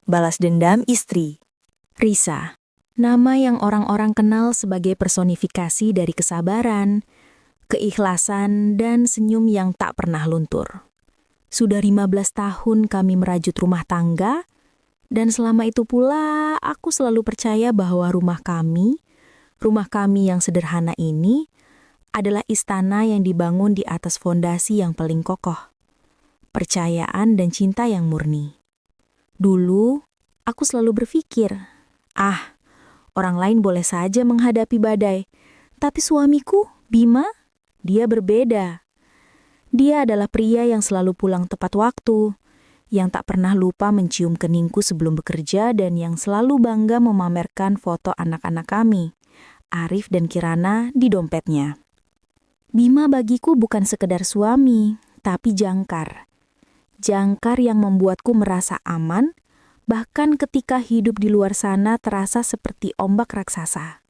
balas dendam istri. Risa, nama yang orang-orang kenal sebagai personifikasi dari kesabaran, keikhlasan, dan senyum yang tak pernah luntur. Sudah 15 tahun kami merajut rumah tangga, dan selama itu pula aku selalu percaya bahwa rumah kami yang sederhana ini, adalah istana yang dibangun di atas fondasi yang paling kokoh. Percayaan dan cinta yang murni. Dulu, aku selalu berpikir, orang lain boleh saja menghadapi badai, tapi suamiku, Bima, dia berbeda. Dia adalah pria yang selalu pulang tepat waktu, yang tak pernah lupa mencium keningku sebelum bekerja dan yang selalu bangga memamerkan foto anak-anak kami, Arif dan Kirana, di dompetnya. Bima bagiku bukan sekedar suami, tapi jangkar. Jangkar yang membuatku merasa aman, bahkan ketika hidup di luar sana terasa seperti ombak raksasa.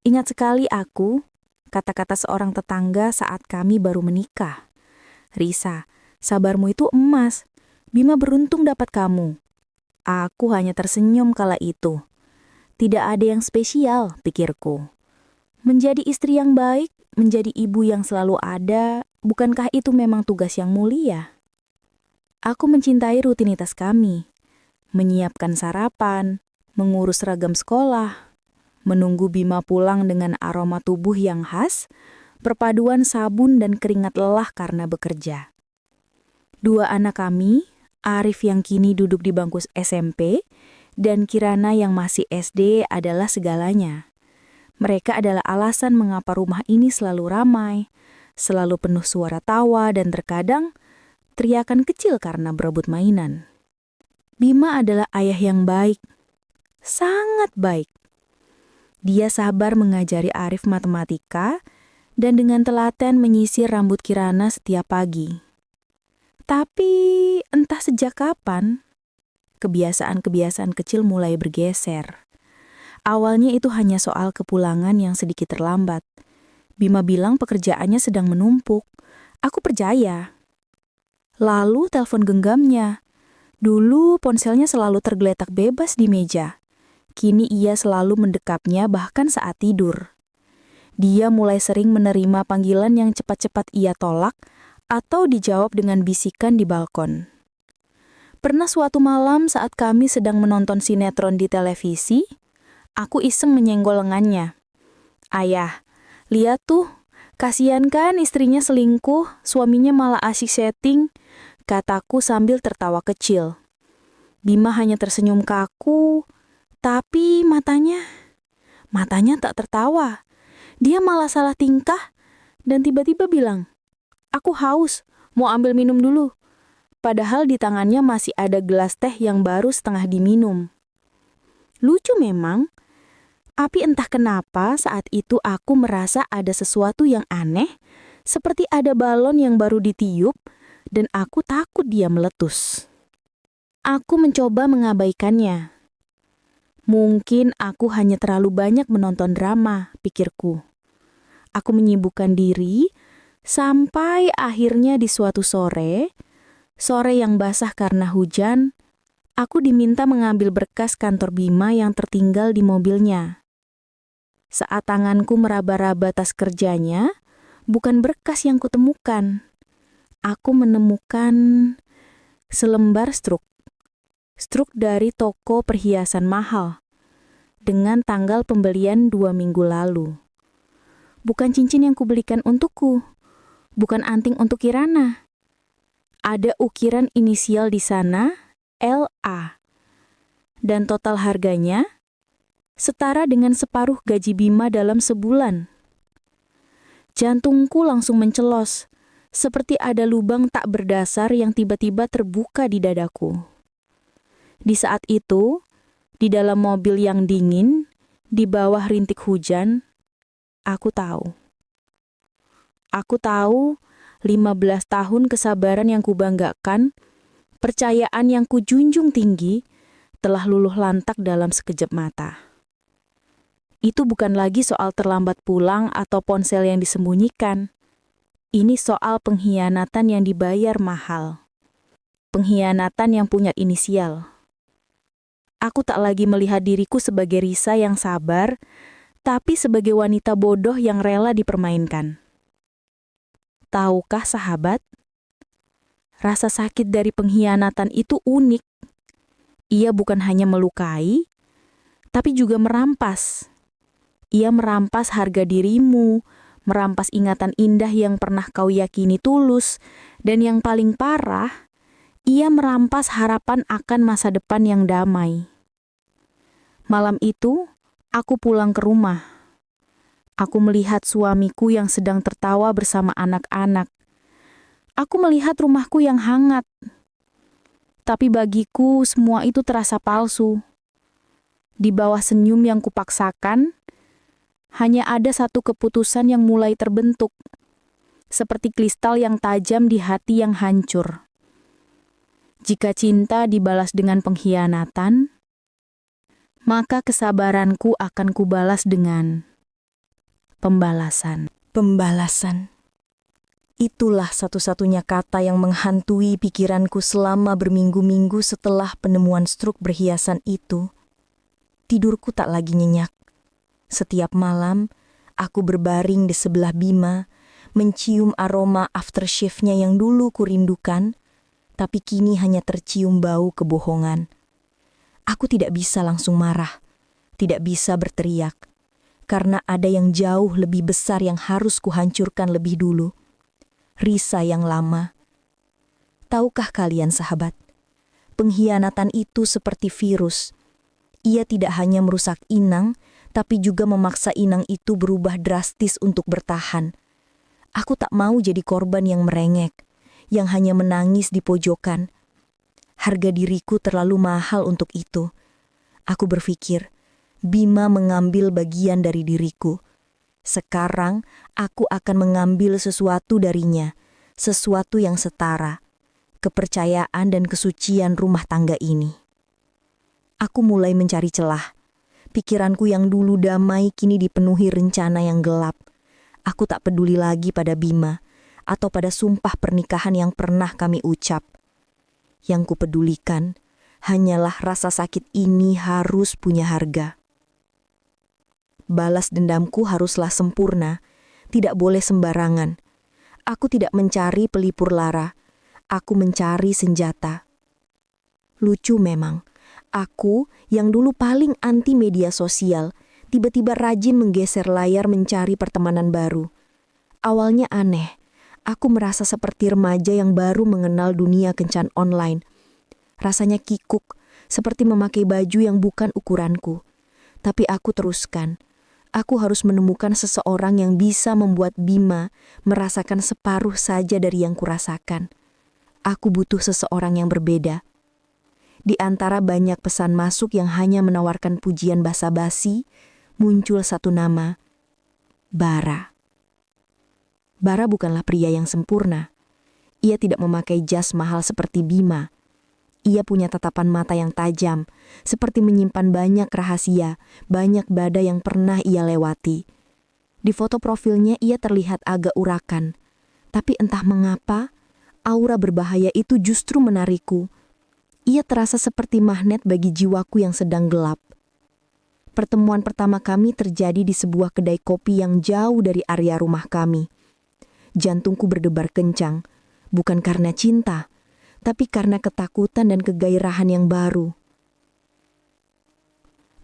Ingat sekali aku, kata-kata seorang tetangga saat kami baru menikah. Risa, sabarmu itu emas. Bima beruntung dapat kamu. Aku hanya tersenyum kala itu. Tidak ada yang spesial, pikirku. Menjadi istri yang baik, menjadi ibu yang selalu ada, bukankah itu memang tugas yang mulia? Aku mencintai rutinitas kami. Menyiapkan sarapan, mengurus seragam sekolah, menunggu Bima pulang dengan aroma tubuh yang khas, perpaduan sabun dan keringat lelah karena bekerja. Dua anak kami, Arif yang kini duduk di bangku SMP, dan Kirana yang masih SD adalah segalanya. Mereka adalah alasan mengapa rumah ini selalu ramai, selalu penuh suara tawa dan terkadang teriakan kecil karena berebut mainan. Bima adalah ayah yang baik, sangat baik. Dia sabar mengajari Arif matematika dan dengan telaten menyisir rambut Kirana setiap pagi. Tapi entah sejak kapan, kebiasaan-kebiasaan kecil mulai bergeser. Awalnya itu hanya soal kepulangan yang sedikit terlambat. Bima bilang pekerjaannya sedang menumpuk. Aku percaya. Lalu telepon genggamnya. Dulu ponselnya selalu tergeletak bebas di meja. Kini ia selalu mendekapnya bahkan saat tidur. Dia mulai sering menerima panggilan yang cepat-cepat ia tolak atau dijawab dengan bisikan di balkon. Pernah suatu malam saat kami sedang menonton sinetron di televisi, aku iseng menyenggol lengannya. Ayah, lihat tuh, kasihan kan istrinya selingkuh, suaminya malah asyik setting, kataku sambil tertawa kecil. Bima hanya tersenyum kaku, tapi matanya tak tertawa. Dia malah salah tingkah dan tiba-tiba bilang, "Aku haus, mau ambil minum dulu." Padahal di tangannya masih ada gelas teh yang baru setengah diminum. Lucu memang, tapi entah kenapa saat itu aku merasa ada sesuatu yang aneh, seperti ada balon yang baru ditiup, dan aku takut dia meletus. Aku mencoba mengabaikannya. Mungkin aku hanya terlalu banyak menonton drama, pikirku. Aku menyibukkan diri, sampai akhirnya di suatu sore yang basah karena hujan, aku diminta mengambil berkas kantor Bima yang tertinggal di mobilnya. Saat tanganku meraba-raba tas kerjanya, bukan berkas yang kutemukan. Aku menemukan selembar struk. Struk dari toko perhiasan mahal, dengan tanggal pembelian 2 minggu lalu. Bukan cincin yang kubelikan untukku, bukan anting untuk Kirana. Ada ukiran inisial di sana, LA. Dan total harganya setara dengan separuh gaji Bima dalam sebulan. Jantungku langsung mencelos, seperti ada lubang tak berdasar yang tiba-tiba terbuka di dadaku. Di saat itu, di dalam mobil yang dingin, di bawah rintik hujan, aku tahu. 15 tahun kesabaran yang kubanggakan, percayaan yang kujunjung tinggi, telah luluh lantak dalam sekejap mata. Itu bukan lagi soal terlambat pulang atau ponsel yang disembunyikan. Ini soal pengkhianatan yang dibayar mahal. Pengkhianatan yang punya inisial. Aku tak lagi melihat diriku sebagai Risa yang sabar, tapi sebagai wanita bodoh yang rela dipermainkan. Tahukah sahabat, rasa sakit dari pengkhianatan itu unik. Ia bukan hanya melukai, tapi juga merampas. Ia merampas harga dirimu, merampas ingatan indah yang pernah kau yakini tulus, dan yang paling parah, ia merampas harapan akan masa depan yang damai. Malam itu, aku pulang ke rumah. Aku melihat suamiku yang sedang tertawa bersama anak-anak. Aku melihat rumahku yang hangat. Tapi bagiku semua itu terasa palsu. Di bawah senyum yang kupaksakan, hanya ada satu keputusan yang mulai terbentuk. Seperti kristal yang tajam di hati yang hancur. Jika cinta dibalas dengan pengkhianatan, maka kesabaranku akan kubalas dengan pembalasan. Pembalasan. Itulah satu-satunya kata yang menghantui pikiranku selama berminggu-minggu setelah penemuan struk berhiasan itu. Tidurku tak lagi nyenyak. Setiap malam, aku berbaring di sebelah Bima, mencium aroma aftershave-nya yang dulu kurindukan, tapi kini hanya tercium bau kebohongan. Aku tidak bisa langsung marah, tidak bisa berteriak, karena ada yang jauh lebih besar yang harus kuhancurkan lebih dulu. Risa yang lama. Tahukah kalian sahabat, pengkhianatan itu seperti virus. Ia tidak hanya merusak inang, tapi juga memaksa inang itu berubah drastis untuk bertahan. Aku tak mau jadi korban yang merengek, yang hanya menangis di pojokan. Harga diriku terlalu mahal untuk itu. Aku berpikir, Bima mengambil bagian dari diriku. Sekarang aku akan mengambil sesuatu darinya, sesuatu yang setara, kepercayaan dan kesucian rumah tangga ini. Aku mulai mencari celah. Pikiranku yang dulu damai kini dipenuhi rencana yang gelap. Aku tak peduli lagi pada Bima atau pada sumpah pernikahan yang pernah kami ucap. Yang kupedulikan hanyalah rasa sakit ini harus punya harga. Balas dendamku haruslah sempurna, tidak boleh sembarangan. Aku tidak mencari pelipur lara, aku mencari senjata. Lucu memang, aku yang dulu paling anti media sosial, tiba-tiba rajin menggeser layar mencari pertemanan baru. Awalnya aneh, aku merasa seperti remaja yang baru mengenal dunia kencan online. Rasanya kikuk, seperti memakai baju yang bukan ukuranku. Tapi aku teruskan. Aku harus menemukan seseorang yang bisa membuat Bima merasakan separuh saja dari yang kurasakan. Aku butuh seseorang yang berbeda. Di antara banyak pesan masuk yang hanya menawarkan pujian basa-basi, muncul satu nama, Bara. Bara bukanlah pria yang sempurna. Ia tidak memakai jas mahal seperti Bima. Ia punya tatapan mata yang tajam, seperti menyimpan banyak rahasia, banyak badai yang pernah ia lewati. Di foto profilnya ia terlihat agak urakan, tapi entah mengapa, aura berbahaya itu justru menarikku. Ia terasa seperti magnet bagi jiwaku yang sedang gelap. Pertemuan pertama kami terjadi di sebuah kedai kopi yang jauh dari area rumah kami. Jantungku berdebar kencang, bukan karena cinta, tapi karena ketakutan dan kegairahan yang baru.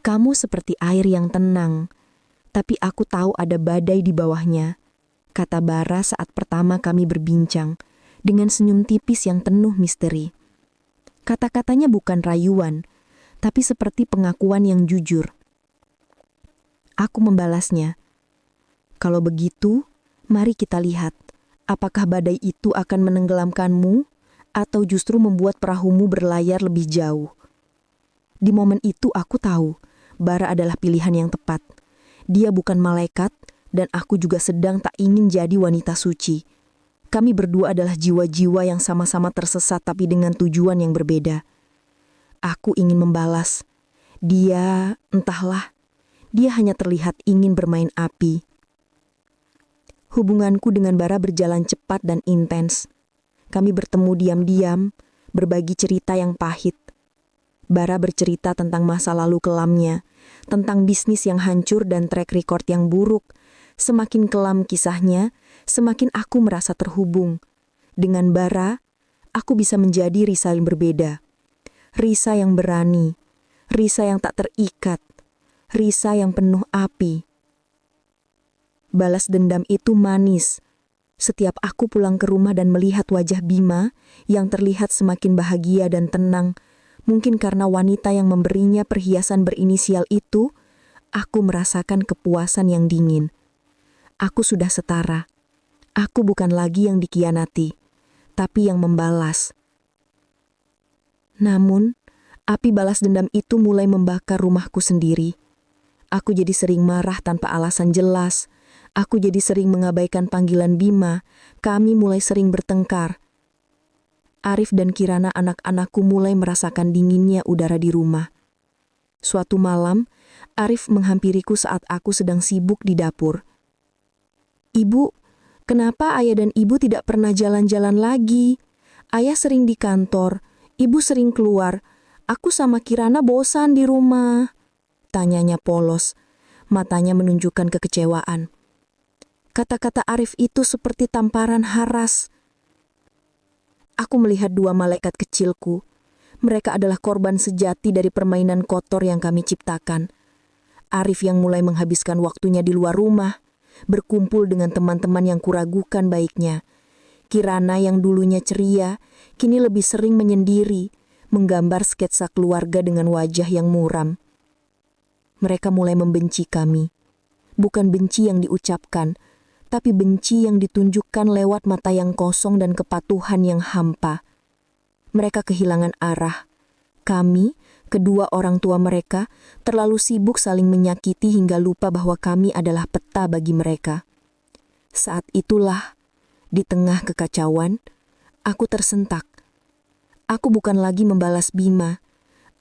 Kamu seperti air yang tenang, tapi aku tahu ada badai di bawahnya, kata Bara saat pertama kami berbincang, dengan senyum tipis yang penuh misteri. Kata-katanya bukan rayuan, tapi seperti pengakuan yang jujur. Aku membalasnya, kalau begitu, mari kita lihat, apakah badai itu akan menenggelamkanmu, atau justru membuat perahumu berlayar lebih jauh. Di momen itu aku tahu, Bara adalah pilihan yang tepat. Dia bukan malaikat, dan aku juga sedang tak ingin jadi wanita suci. Kami berdua adalah jiwa-jiwa yang sama-sama tersesat tapi dengan tujuan yang berbeda. Aku ingin membalas. Dia, entahlah, dia hanya terlihat ingin bermain api. Hubunganku dengan Bara berjalan cepat dan intens. Kami bertemu diam-diam, berbagi cerita yang pahit. Bara bercerita tentang masa lalu kelamnya, tentang bisnis yang hancur dan track record yang buruk. Semakin kelam kisahnya, semakin aku merasa terhubung. Dengan Bara, aku bisa menjadi Risa yang berbeda. Risa yang berani, Risa yang tak terikat, Risa yang penuh api. Balas dendam itu manis. Setiap aku pulang ke rumah dan melihat wajah Bima yang terlihat semakin bahagia dan tenang, mungkin karena wanita yang memberinya perhiasan berinisial itu, aku merasakan kepuasan yang dingin. Aku sudah setara. Aku bukan lagi yang dikhianati, tapi yang membalas. Namun, api balas dendam itu mulai membakar rumahku sendiri. Aku jadi sering marah tanpa alasan jelas. Aku jadi sering mengabaikan panggilan Bima. Kami mulai sering bertengkar. Arif dan Kirana anak-anakku mulai merasakan dinginnya udara di rumah. Suatu malam, Arif menghampiriku saat aku sedang sibuk di dapur. "Ibu, kenapa ayah dan ibu tidak pernah jalan-jalan lagi? Ayah sering di kantor, ibu sering keluar. Aku sama Kirana bosan di rumah," tanyanya polos. Matanya menunjukkan kekecewaan. Kata-kata Arif itu seperti tamparan haras. Aku melihat dua malaikat kecilku. Mereka adalah korban sejati dari permainan kotor yang kami ciptakan. Arif yang mulai menghabiskan waktunya di luar rumah, berkumpul dengan teman-teman yang kuragukan baiknya. Kirana yang dulunya ceria, kini lebih sering menyendiri, menggambar sketsa keluarga dengan wajah yang muram. Mereka mulai membenci kami. Bukan benci yang diucapkan, tapi benci yang ditunjukkan lewat mata yang kosong dan kepatuhan yang hampa. Mereka kehilangan arah. Kami, kedua orang tua mereka, terlalu sibuk saling menyakiti hingga lupa bahwa kami adalah peta bagi mereka. Saat itulah, di tengah kekacauan, aku tersentak. Aku bukan lagi membalas Bima.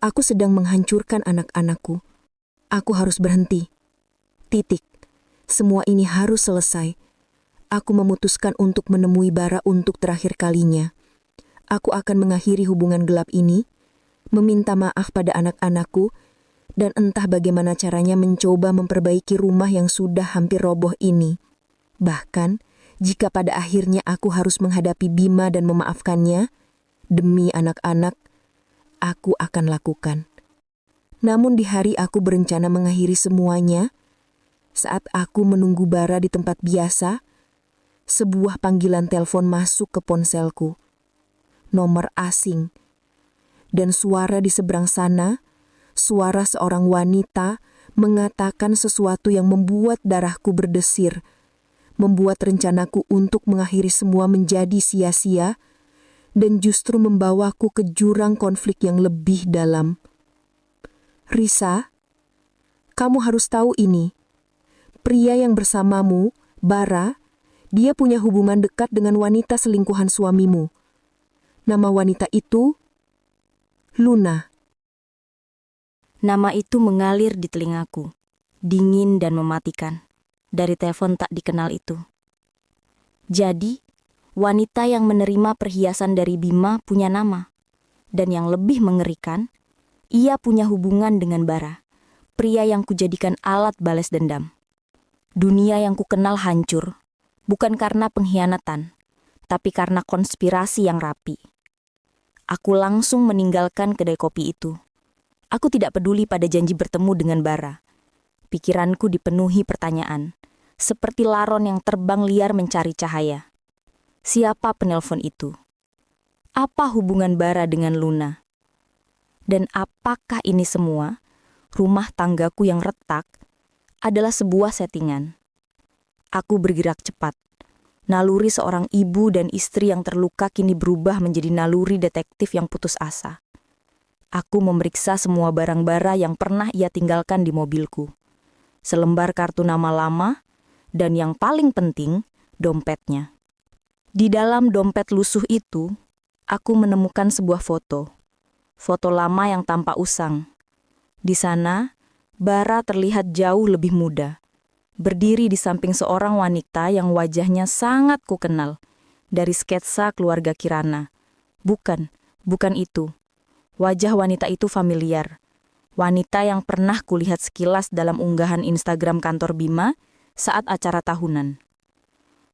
Aku sedang menghancurkan anak-anakku. Aku harus berhenti. Titik. Semua ini harus selesai. Aku memutuskan untuk menemui Bara untuk terakhir kalinya. Aku akan mengakhiri hubungan gelap ini, meminta maaf pada anak-anakku, dan entah bagaimana caranya mencoba memperbaiki rumah yang sudah hampir roboh ini. Bahkan, jika pada akhirnya aku harus menghadapi Bima dan memaafkannya, demi anak-anak, aku akan lakukan. Namun di hari aku berencana mengakhiri semuanya, saat aku menunggu Bara di tempat biasa, sebuah panggilan telepon masuk ke ponselku. Nomor asing. Dan suara di seberang sana, suara seorang wanita mengatakan sesuatu yang membuat darahku berdesir, membuat rencanaku untuk mengakhiri semua menjadi sia-sia, dan justru membawaku ke jurang konflik yang lebih dalam. "Risa, kamu harus tahu ini. Pria yang bersamamu, Bara, dia punya hubungan dekat dengan wanita selingkuhan suamimu. Nama wanita itu Luna." Nama itu mengalir di telingaku, dingin dan mematikan, dari telepon tak dikenal itu. Jadi, wanita yang menerima perhiasan dari Bima punya nama. Dan yang lebih mengerikan, ia punya hubungan dengan Bara, pria yang kujadikan alat balas dendam. Dunia yang kukenal hancur, bukan karena pengkhianatan, tapi karena konspirasi yang rapi. Aku langsung meninggalkan kedai kopi itu. Aku tidak peduli pada janji bertemu dengan Bara. Pikiranku dipenuhi pertanyaan, seperti laron yang terbang liar mencari cahaya. Siapa penelpon itu? Apa hubungan Bara dengan Luna? Dan apakah ini semua, rumah tanggaku yang retak, adalah sebuah settingan? Aku bergerak cepat. Naluri seorang ibu dan istri yang terluka kini berubah menjadi naluri detektif yang putus asa. Aku memeriksa semua barang Bara yang pernah ia tinggalkan di mobilku. Selembar kartu nama lama, dan yang paling penting, dompetnya. Di dalam dompet lusuh itu, aku menemukan sebuah foto. Foto lama yang tampak usang. Di sana, Bara terlihat jauh lebih muda. Berdiri di samping seorang wanita yang wajahnya sangat kukenal. Dari sketsa keluarga Kirana. Bukan itu. Wajah wanita itu familiar. Wanita yang pernah kulihat sekilas dalam unggahan Instagram kantor Bima saat acara tahunan.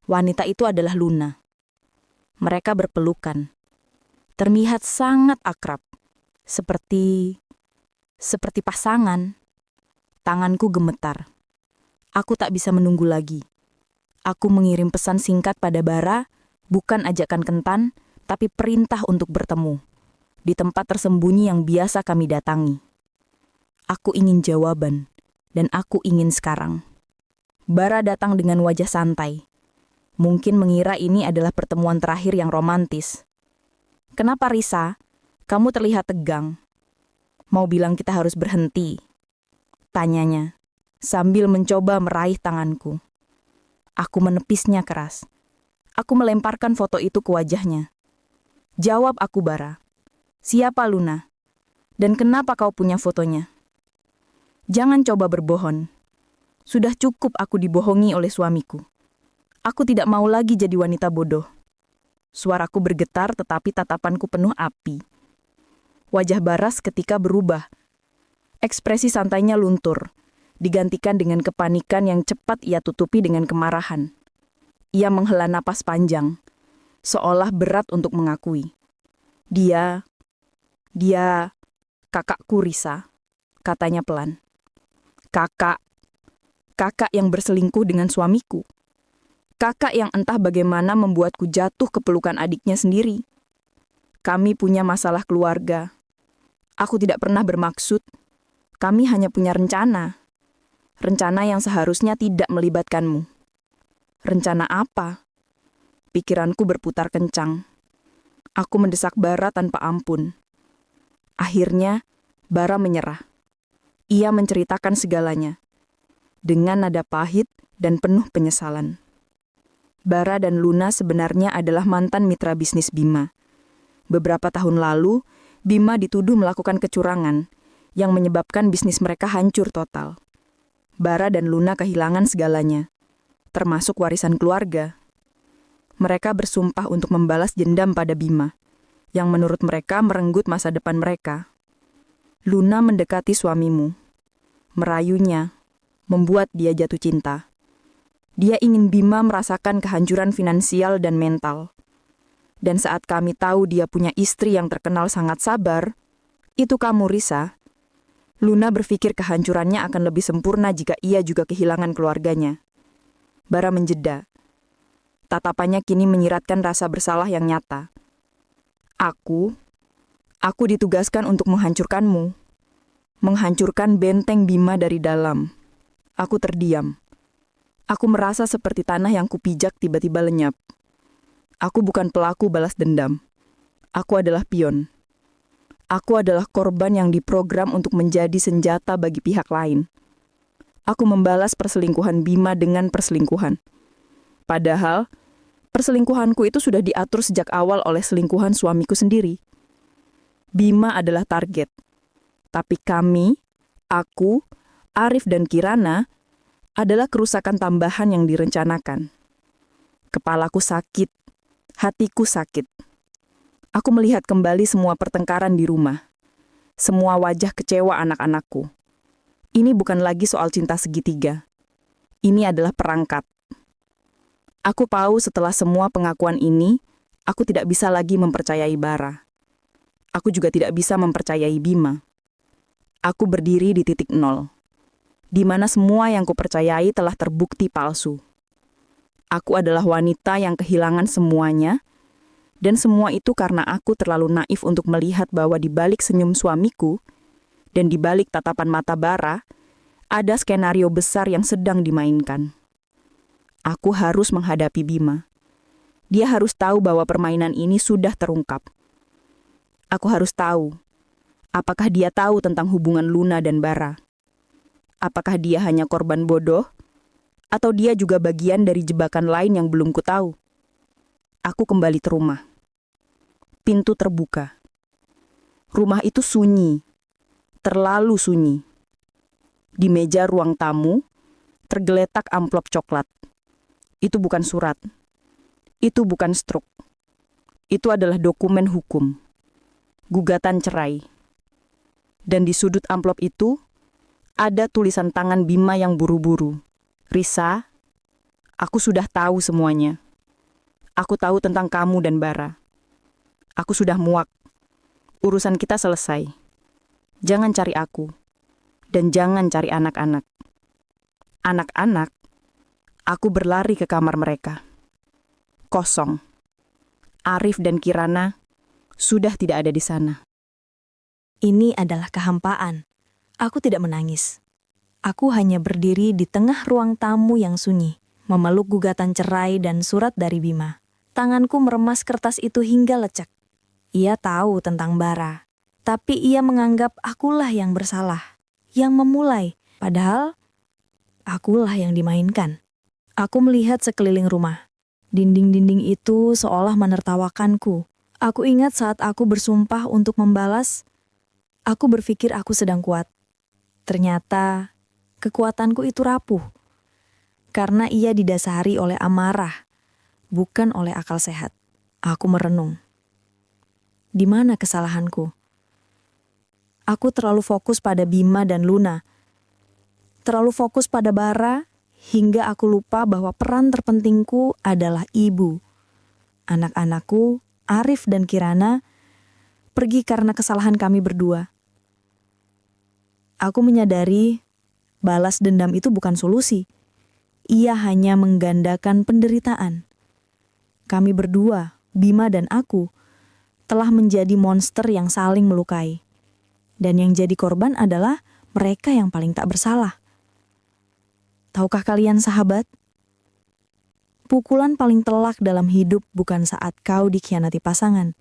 Wanita itu adalah Luna. Mereka berpelukan. Terlihat sangat akrab. Seperti pasangan. Tanganku gemetar. Aku tak bisa menunggu lagi. Aku mengirim pesan singkat pada Bara, bukan ajakan kentan, tapi perintah untuk bertemu. Di tempat tersembunyi yang biasa kami datangi. Aku ingin jawaban, dan aku ingin sekarang. Bara datang dengan wajah santai. Mungkin mengira ini adalah pertemuan terakhir yang romantis. Kenapa, Risa? Kamu terlihat tegang. Mau bilang kita harus berhenti? Tanyanya, sambil mencoba meraih tanganku. Aku menepisnya keras. Aku melemparkan foto itu ke wajahnya. Jawab aku, Bara. Siapa Luna? Dan kenapa kau punya fotonya? Jangan coba berbohong. Sudah cukup aku dibohongi oleh suamiku. Aku tidak mau lagi jadi wanita bodoh. Suaraku bergetar tetapi tatapanku penuh api. Wajah Baras ketika berubah. Ekspresi santainya luntur, digantikan dengan kepanikan yang cepat ia tutupi dengan kemarahan. Ia menghela napas panjang, seolah berat untuk mengakui. Dia, kakakku Risa, katanya pelan. Kakak yang berselingkuh dengan suamiku. Kakak yang entah bagaimana membuatku jatuh ke pelukan adiknya sendiri. Kami punya masalah keluarga. Aku tidak pernah bermaksud. Kami hanya punya rencana. Rencana yang seharusnya tidak melibatkanmu. Rencana apa? Pikiranku berputar kencang. Aku mendesak Bara tanpa ampun. Akhirnya, Bara menyerah. Ia menceritakan segalanya. Dengan nada pahit dan penuh penyesalan. Bara dan Luna sebenarnya adalah mantan mitra bisnis Bima. Beberapa tahun lalu, Bima dituduh melakukan kecurangan yang menyebabkan bisnis mereka hancur total. Bara dan Luna kehilangan segalanya, termasuk warisan keluarga. Mereka bersumpah untuk membalas dendam pada Bima, yang menurut mereka merenggut masa depan mereka. Luna mendekati suamimu, merayunya, membuat dia jatuh cinta. Dia ingin Bima merasakan kehancuran finansial dan mental. Dan saat kami tahu dia punya istri yang terkenal sangat sabar, itu kamu, Risa. Luna berpikir kehancurannya akan lebih sempurna jika ia juga kehilangan keluarganya. Bara menjeda. Tatapannya kini menyiratkan rasa bersalah yang nyata. Aku ditugaskan untuk menghancurkanmu. Menghancurkan benteng Bima dari dalam. Aku terdiam. Aku merasa seperti tanah yang kupijak tiba-tiba lenyap. Aku bukan pelaku balas dendam. Aku adalah pion. Aku adalah korban yang diprogram untuk menjadi senjata bagi pihak lain. Aku membalas perselingkuhan Bima dengan perselingkuhan. Padahal, perselingkuhanku itu sudah diatur sejak awal oleh selingkuhan suamiku sendiri. Bima adalah target. Tapi kami, aku, Arif dan Kirana, adalah kerusakan tambahan yang direncanakan. Kepalaku sakit, hatiku sakit. Aku melihat kembali semua pertengkaran di rumah. Semua wajah kecewa anak-anakku. Ini bukan lagi soal cinta segitiga. Ini adalah perangkap. Aku tahu setelah semua pengakuan ini, aku tidak bisa lagi mempercayai Bara. Aku juga tidak bisa mempercayai Bima. Aku berdiri di titik nol, di mana semua yang kupercayai telah terbukti palsu. Aku adalah wanita yang kehilangan semuanya, dan semua itu karena aku terlalu naif untuk melihat bahwa di balik senyum suamiku dan di balik tatapan mata Bara, ada skenario besar yang sedang dimainkan. Aku harus menghadapi Bima. Dia harus tahu bahwa permainan ini sudah terungkap. Aku harus tahu, apakah dia tahu tentang hubungan Luna dan Bara? Apakah dia hanya korban bodoh? Atau dia juga bagian dari jebakan lain yang belum kutahu? Aku kembali ke rumah. Pintu terbuka. Rumah itu sunyi. Terlalu sunyi. Di meja ruang tamu, tergeletak amplop coklat. Itu bukan surat. Itu bukan struk. Itu adalah dokumen hukum. Gugatan cerai. Dan di sudut amplop itu, ada tulisan tangan Bima yang buru-buru. Risa, aku sudah tahu semuanya. Aku tahu tentang kamu dan Bara. Aku sudah muak. Urusan kita selesai. Jangan cari aku. Dan jangan cari anak-anak. Anak-anak, aku berlari ke kamar mereka. Kosong. Arif dan Kirana sudah tidak ada di sana. Ini adalah kehampaan. Aku tidak menangis. Aku hanya berdiri di tengah ruang tamu yang sunyi, memeluk gugatan cerai dan surat dari Bima. Tanganku meremas kertas itu hingga lecek. Ia tahu tentang Bara, tapi ia menganggap akulah yang bersalah, yang memulai, padahal akulah yang dimainkan. Aku melihat sekeliling rumah. Dinding-dinding itu seolah menertawakanku. Aku ingat saat aku bersumpah untuk membalas, aku berpikir aku sedang kuat. Ternyata kekuatanku itu rapuh. Karena ia didasari oleh amarah, bukan oleh akal sehat. Aku merenung. Di mana kesalahanku? Aku terlalu fokus pada Bima dan Luna. Terlalu fokus pada Bara, hingga aku lupa bahwa peran terpentingku adalah ibu. Anak-anakku, Arif dan Kirana, pergi karena kesalahan kami berdua. Aku menyadari balas dendam itu bukan solusi. Ia hanya menggandakan penderitaan. Kami berdua, Bima dan aku, telah menjadi monster yang saling melukai. Dan yang jadi korban adalah mereka yang paling tak bersalah. Tahukah kalian sahabat? Pukulan paling telak dalam hidup bukan saat kau dikhianati pasangan,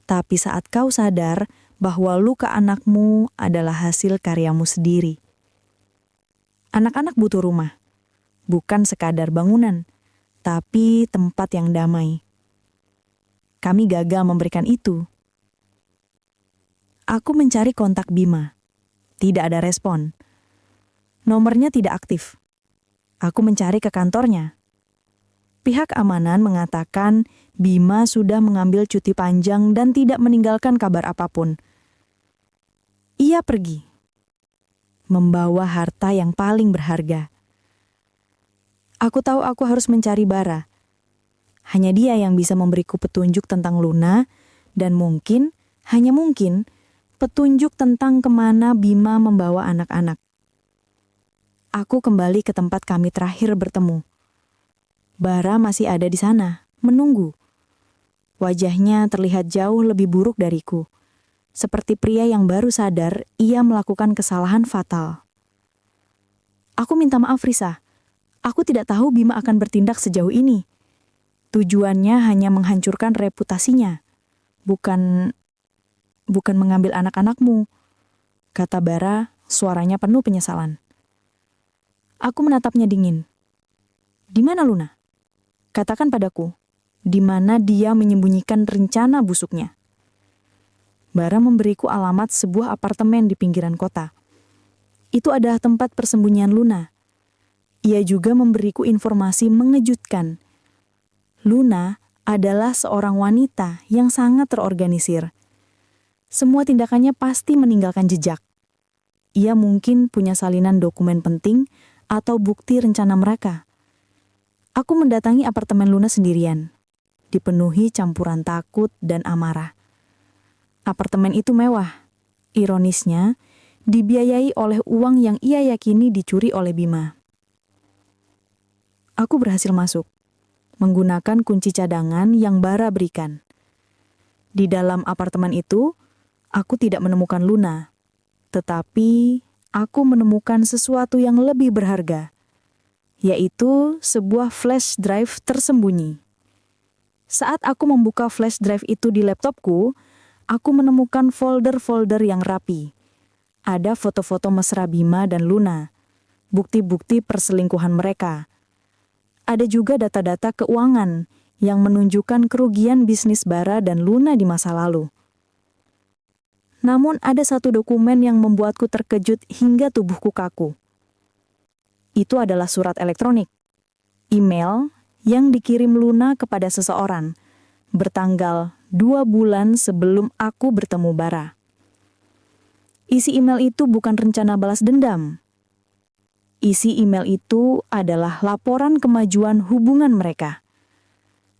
tapi saat kau sadar bahwa luka anakmu adalah hasil karyamu sendiri. Anak-anak butuh rumah, bukan sekadar bangunan, tapi tempat yang damai. Kami gagal memberikan itu. Aku mencari kontak Bima. Tidak ada respon. Nomornya tidak aktif. Aku mencari ke kantornya. Pihak keamanan mengatakan Bima sudah mengambil cuti panjang dan tidak meninggalkan kabar apapun. Ia pergi, membawa harta yang paling berharga. Aku tahu aku harus mencari Bara. Hanya dia yang bisa memberiku petunjuk tentang Luna, dan mungkin, hanya mungkin, petunjuk tentang kemana Bima membawa anak-anak. Aku kembali ke tempat kami terakhir bertemu. Bara masih ada di sana, menunggu. Wajahnya terlihat jauh lebih buruk dariku. Seperti pria yang baru sadar ia melakukan kesalahan fatal. Aku minta maaf, Risa. Aku tidak tahu Bima akan bertindak sejauh ini. Tujuannya hanya menghancurkan reputasinya, bukan mengambil anak-anakmu, kata Bara, suaranya penuh penyesalan. Aku menatapnya dingin. Di mana Luna? Katakan padaku, di mana dia menyembunyikan rencana busuknya. Bara memberiku alamat sebuah apartemen di pinggiran kota. Itu adalah tempat persembunyian Luna. Ia juga memberiku informasi mengejutkan. Luna adalah seorang wanita yang sangat terorganisir. Semua tindakannya pasti meninggalkan jejak. Ia mungkin punya salinan dokumen penting atau bukti rencana mereka. Aku mendatangi apartemen Luna sendirian, dipenuhi campuran takut dan amarah. Apartemen itu mewah. Ironisnya, dibiayai oleh uang yang ia yakini dicuri oleh Bima. Aku berhasil masuk, menggunakan kunci cadangan yang Bara berikan. Di dalam apartemen itu, aku tidak menemukan Luna, tetapi aku menemukan sesuatu yang lebih berharga, yaitu sebuah flash drive tersembunyi. Saat aku membuka flash drive itu di laptopku, aku menemukan folder-folder yang rapi. Ada foto-foto mesra Bima dan Luna, bukti-bukti perselingkuhan mereka. Ada juga data-data keuangan yang menunjukkan kerugian bisnis Bara dan Luna di masa lalu. Namun ada satu dokumen yang membuatku terkejut hingga tubuhku kaku. Itu adalah surat elektronik, email yang dikirim Luna kepada seseorang, bertanggal 2 bulan sebelum aku bertemu Bara. Isi email itu bukan rencana balas dendam. Isi email itu adalah laporan kemajuan hubungan mereka.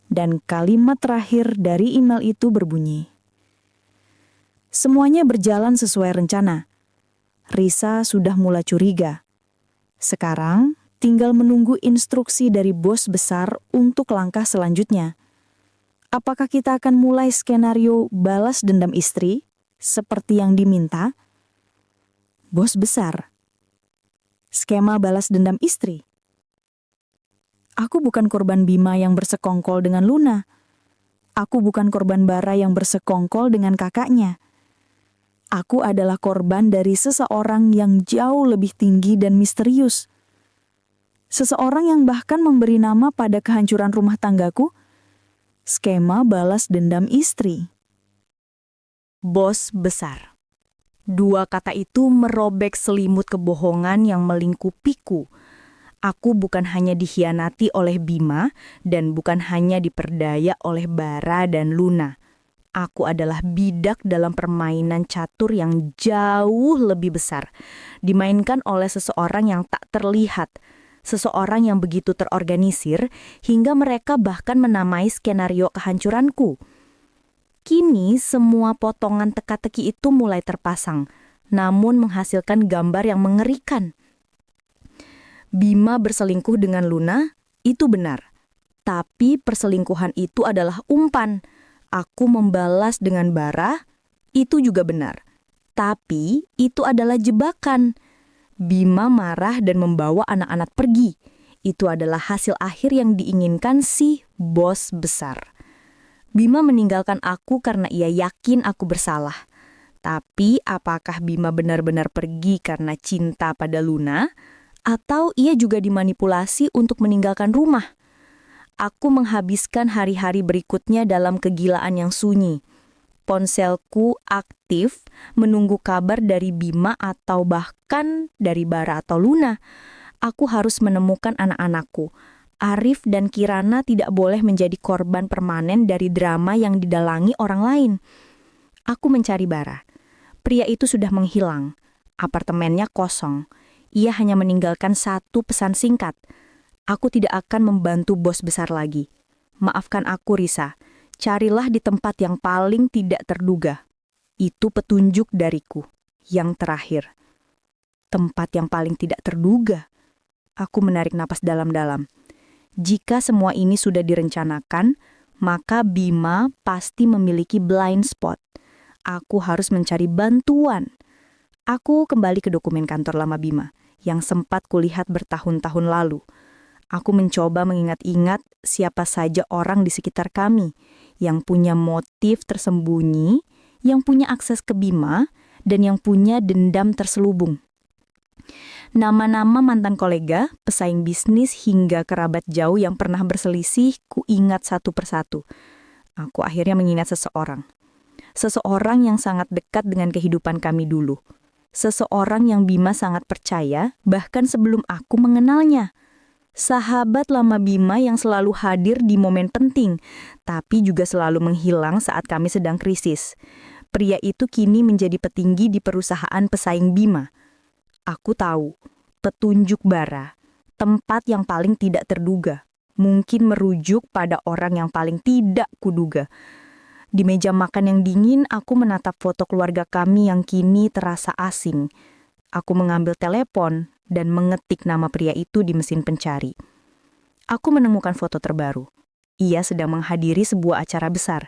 Dan kalimat terakhir dari email itu berbunyi, "Semuanya berjalan sesuai rencana. Risa sudah mulai curiga. Sekarang tinggal menunggu instruksi dari bos besar untuk langkah selanjutnya. Apakah kita akan mulai skenario balas dendam istri seperti yang diminta?" Bos besar. Skema balas dendam istri. Aku bukan korban Bima yang bersekongkol dengan Luna. Aku bukan korban Bara yang bersekongkol dengan kakaknya. Aku adalah korban dari seseorang yang jauh lebih tinggi dan misterius. Seseorang yang bahkan memberi nama pada kehancuran rumah tanggaku, skema balas dendam istri. Bos besar. Dua kata itu merobek selimut kebohongan yang melingkupiku. Aku bukan hanya dikhianati oleh Bima dan bukan hanya diperdaya oleh Bara dan Luna. Aku adalah bidak dalam permainan catur yang jauh lebih besar, dimainkan oleh seseorang yang tak terlihat, seseorang yang begitu terorganisir hingga mereka bahkan menamai skenario kehancuranku. Kini semua potongan teka-teki itu mulai terpasang, namun menghasilkan gambar yang mengerikan. Bima berselingkuh dengan Luna, itu benar. Tapi perselingkuhan itu adalah umpan. Aku membalas dengan Bara, itu juga benar. Tapi itu adalah jebakan. Bima marah dan membawa anak-anak pergi. Itu adalah hasil akhir yang diinginkan si bos besar. Bima meninggalkan aku karena ia yakin aku bersalah. Tapi apakah Bima benar-benar pergi karena cinta pada Luna? Atau ia juga dimanipulasi untuk meninggalkan rumah? Aku menghabiskan hari-hari berikutnya dalam kegilaan yang sunyi. Ponselku aktif menunggu kabar dari Bima atau bahkan dari Bara atau Luna. Aku harus menemukan anak-anakku. Arif dan Kirana tidak boleh menjadi korban permanen dari drama yang didalangi orang lain. Aku mencari Bara. Pria itu sudah menghilang. Apartemennya kosong. Ia hanya meninggalkan satu pesan singkat. Aku tidak akan membantu bos besar lagi. Maafkan aku, Risa. Carilah di tempat yang paling tidak terduga. Itu petunjuk dariku. Yang terakhir. Tempat yang paling tidak terduga. Aku menarik napas dalam-dalam. Jika semua ini sudah direncanakan, maka Bima pasti memiliki blind spot. Aku harus mencari bantuan. Aku kembali ke dokumen kantor lama Bima, yang sempat kulihat bertahun-tahun lalu. Aku mencoba mengingat-ingat siapa saja orang di sekitar kami yang punya motif tersembunyi, yang punya akses ke Bima, dan yang punya dendam terselubung. Nama-nama mantan kolega, pesaing bisnis, hingga kerabat jauh yang pernah berselisih, ku ingat satu persatu. Aku akhirnya mengingat seseorang. Seseorang yang sangat dekat dengan kehidupan kami dulu. Seseorang yang Bima sangat percaya, bahkan sebelum aku mengenalnya. Sahabat lama Bima yang selalu hadir di momen penting, tapi juga selalu menghilang saat kami sedang krisis. Pria itu kini menjadi petinggi di perusahaan pesaing Bima. Aku tahu, petunjuk Bara, tempat yang paling tidak terduga, mungkin merujuk pada orang yang paling tidak kuduga. Di meja makan yang dingin, aku menatap foto keluarga kami yang kini terasa asing. Aku mengambil telepon dan mengetik nama pria itu di mesin pencari. Aku menemukan foto terbaru. Ia sedang menghadiri sebuah acara besar.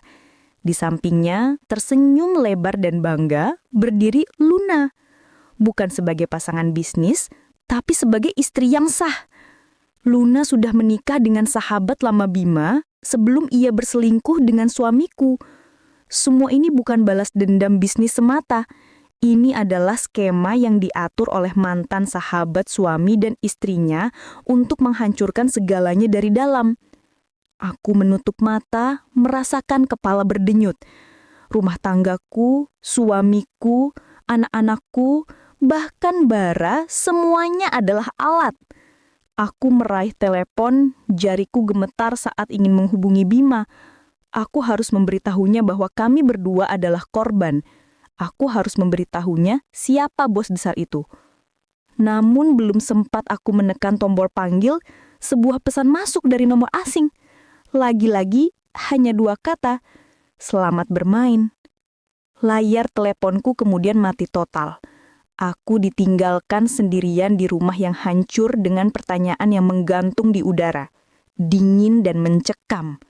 Di sampingnya, tersenyum lebar dan bangga, berdiri Luna. Bukan sebagai pasangan bisnis, tapi sebagai istri yang sah. Luna sudah menikah dengan sahabat lama Bima sebelum ia berselingkuh dengan suamiku. Semua ini bukan balas dendam bisnis semata. Ini adalah skema yang diatur oleh mantan sahabat suami dan istrinya untuk menghancurkan segalanya dari dalam. Aku menutup mata, merasakan kepala berdenyut. Rumah tanggaku, suamiku, anak-anakku, bahkan Bara, semuanya adalah alat. Aku meraih telepon, jariku gemetar saat ingin menghubungi Bima. Aku harus memberitahunya bahwa kami berdua adalah korban. Aku harus memberitahunya siapa bos besar itu. Namun belum sempat aku menekan tombol panggil, sebuah pesan masuk dari nomor asing. Lagi-lagi hanya 2 kata, "Selamat bermain." Layar teleponku kemudian mati total. Aku ditinggalkan sendirian di rumah yang hancur dengan pertanyaan yang menggantung di udara, dingin dan mencekam.